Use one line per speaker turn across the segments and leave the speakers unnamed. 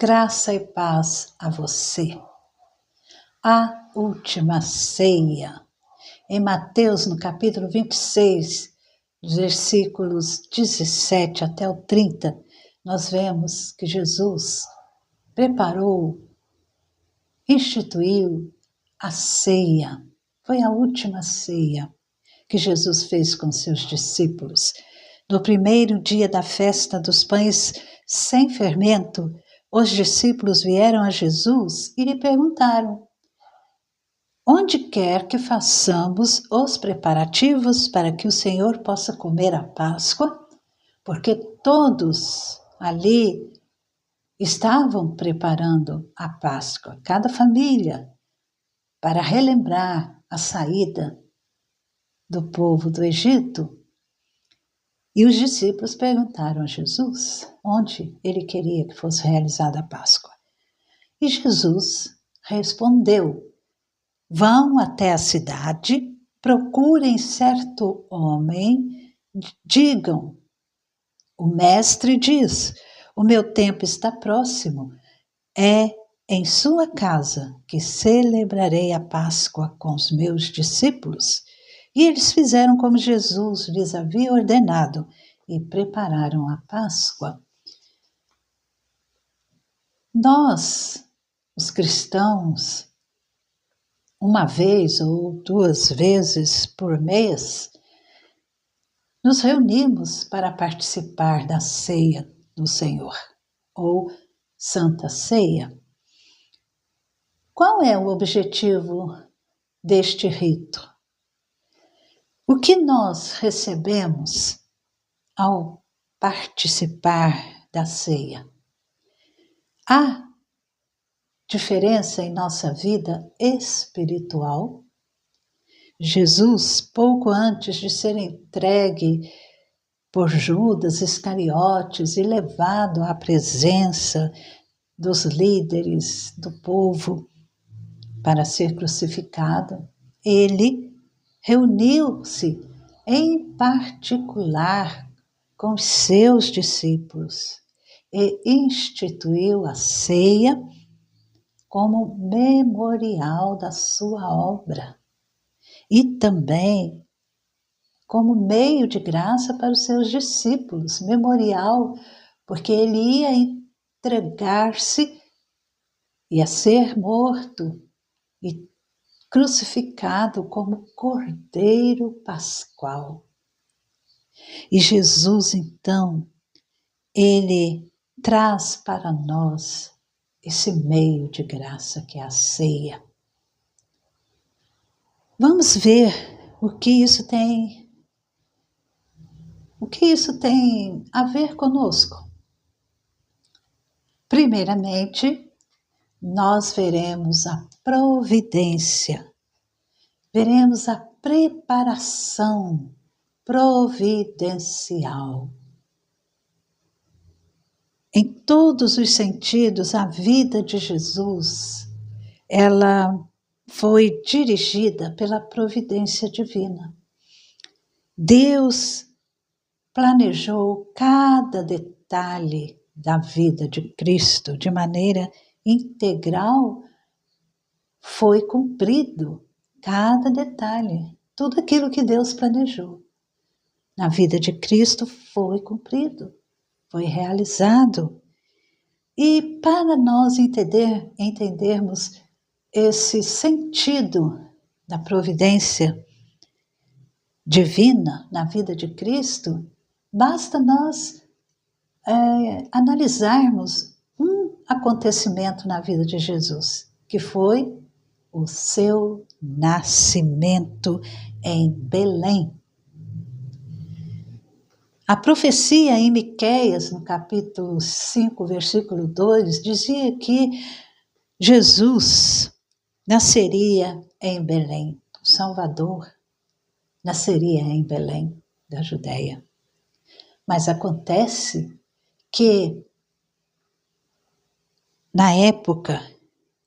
Graça e paz a você. A última ceia. Em Mateus, no capítulo 26, dos versículos 17 até o 30, nós vemos que Jesus preparou, instituiu a ceia. Foi a última ceia que Jesus fez com seus discípulos. No primeiro dia da festa dos pães sem fermento, os discípulos vieram a Jesus e lhe perguntaram: onde quer que façamos os preparativos para que o Senhor possa comer a Páscoa? Porque todos ali estavam preparando a Páscoa, cada família, para relembrar a saída do povo do Egito. E os discípulos perguntaram a Jesus onde ele queria que fosse realizada a Páscoa. E Jesus respondeu: vão até a cidade, procurem certo homem, digam: o mestre diz, o meu tempo está próximo, é em sua casa que celebrarei a Páscoa com os meus discípulos. E eles fizeram como Jesus lhes havia ordenado e prepararam a Páscoa. Nós, os cristãos, uma vez ou duas vezes por mês, nos reunimos para participar da ceia do Senhor, ou Santa Ceia. Qual é o objetivo deste rito? O que nós recebemos ao participar da ceia? Há diferença em nossa vida espiritual? Jesus, pouco antes de ser entregue por Judas Iscariotes e levado à presença dos líderes do povo para ser crucificado, ele reuniu-se em particular com os seus discípulos e instituiu a ceia como memorial da sua obra e também como meio de graça para os seus discípulos, memorial, porque ele ia entregar-se, ia ser morto e crucificado como Cordeiro Pascual. E Jesus, então, ele traz para nós esse meio de graça que é a ceia. Vamos ver o que isso tem a ver conosco. Primeiramente, nós veremos a providência, veremos a preparação providencial. Em todos os sentidos, a vida de Jesus, ela foi dirigida pela providência divina. Deus planejou cada detalhe da vida de Cristo de maneira integral, foi cumprido cada detalhe, tudo aquilo que Deus planejou. Na vida de Cristo foi cumprido, foi realizado. E para nós entendermos esse sentido da providência divina na vida de Cristo, basta nós analisarmos um acontecimento na vida de Jesus, que foi o seu nascimento em Belém. A profecia em Miqueias, no capítulo 5, versículo 2, dizia que Jesus nasceria em Belém, o Salvador nasceria em Belém, da Judéia. Mas acontece que, na época,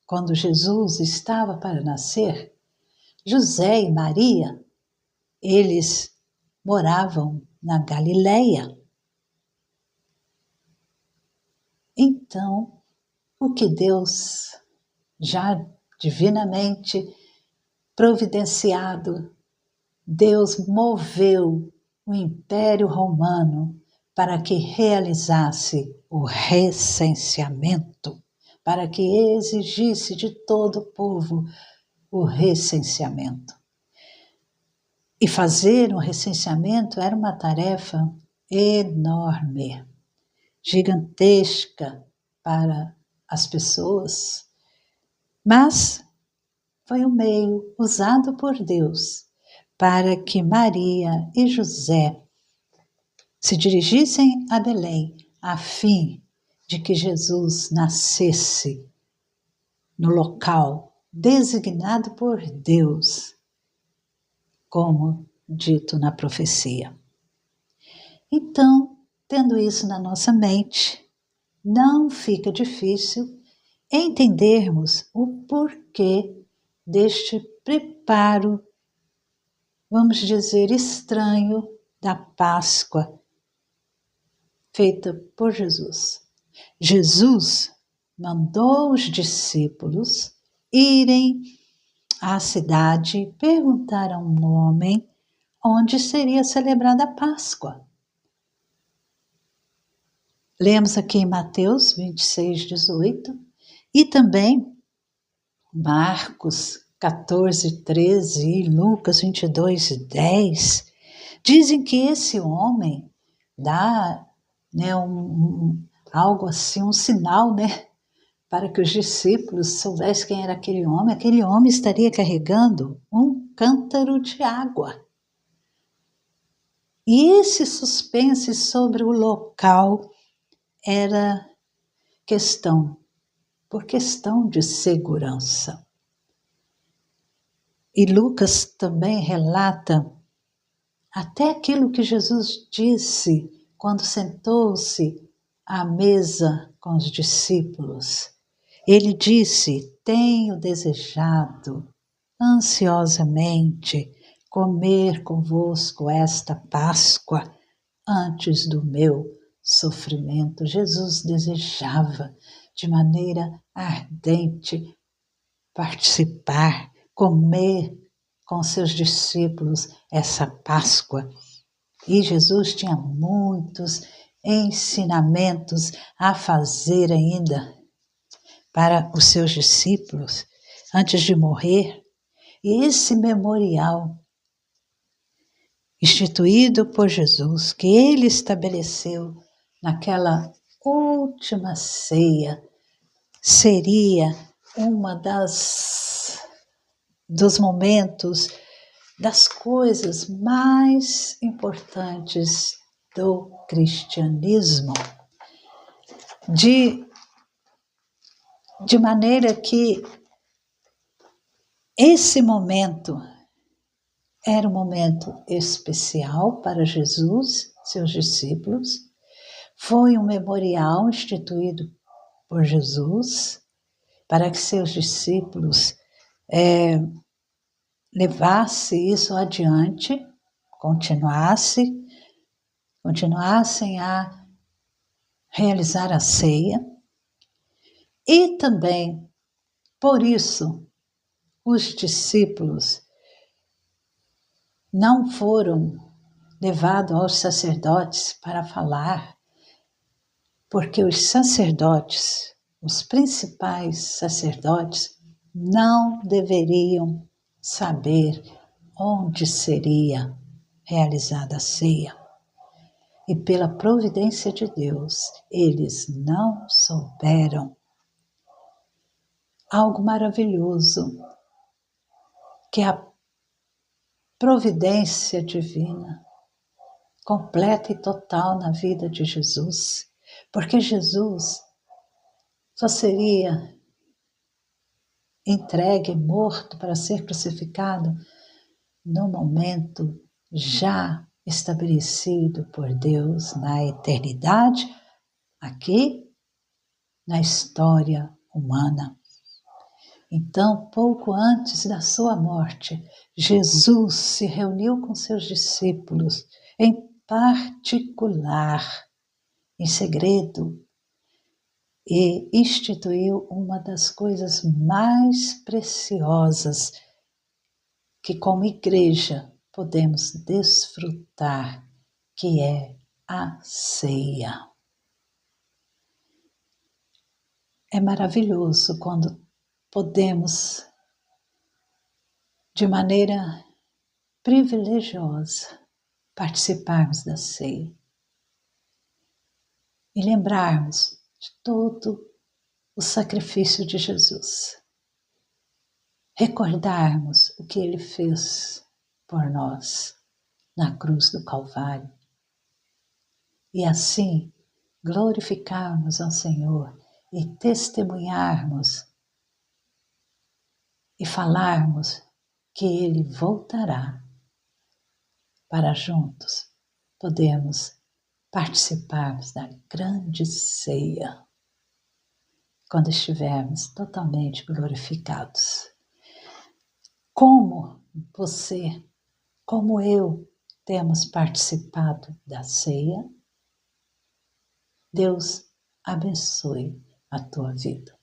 quando Jesus estava para nascer, José e Maria, eles moravam na Galileia. Então, o que Deus, já divinamente providenciado, Deus moveu o Império Romano para que realizasse o recenseamento, para que exigisse de todo o povo o recenseamento. E fazer um recenseamento era uma tarefa enorme, gigantesca para as pessoas, mas foi um meio usado por Deus para que Maria e José se dirigissem a Belém, a fim de que Jesus nascesse no local designado por Deus, como dito na profecia. Então, tendo isso na nossa mente, não fica difícil entendermos o porquê deste preparo, vamos dizer, estranho da Páscoa feita por Jesus. Jesus mandou os discípulos irem à cidade perguntar a um homem onde seria celebrada a Páscoa. Lemos aqui em Mateus 26, 18 e também Marcos 14, 13 e Lucas 22, 10. Dizem que esse homem dá algo assim, um sinal, para que os discípulos soubessem quem era aquele homem. Aquele homem estaria carregando um cântaro de água. E esse suspense sobre o local era por questão de segurança. E Lucas também relata até aquilo que Jesus disse quando sentou-se à mesa com os discípulos. Ele disse: tenho desejado ansiosamente comer convosco esta Páscoa antes do meu sofrimento. Jesus desejava de maneira ardente participar, comer com seus discípulos essa Páscoa. E Jesus tinha muitos ensinamentos a fazer ainda para os seus discípulos antes de morrer. E esse memorial instituído por Jesus, que ele estabeleceu naquela última ceia, seria uma dos momentos, das coisas mais importantes do cristianismo, de maneira que esse momento era um momento especial para Jesus, seus discípulos. Foi um memorial instituído por Jesus para que seus discípulos levassem isso adiante, continuassem a realizar a ceia. E também, por isso, os discípulos não foram levados aos sacerdotes para falar, porque os sacerdotes, os principais sacerdotes, não deveriam saber onde seria realizada a ceia. E pela providência de Deus, eles não souberam. Algo maravilhoso, que a providência divina, completa e total na vida de Jesus, porque Jesus só seria entregue, morto para ser crucificado no momento já estabelecido por Deus na eternidade, aqui na história humana. Então, pouco antes da sua morte, Jesus se reuniu com seus discípulos, em particular, em segredo, e instituiu uma das coisas mais preciosas que como igreja podemos desfrutar, que é a ceia. É maravilhoso quando podemos, de maneira privilegiosa, participarmos da ceia e lembrarmos de todo o sacrifício de Jesus. Recordarmos o que Ele fez por nós na cruz do Calvário. E assim glorificarmos ao Senhor e testemunharmos e falarmos que Ele voltará para juntos podermos participarmos da grande ceia quando estivermos totalmente glorificados. Como você, como eu, temos participado da ceia? Deus abençoe a tua vida.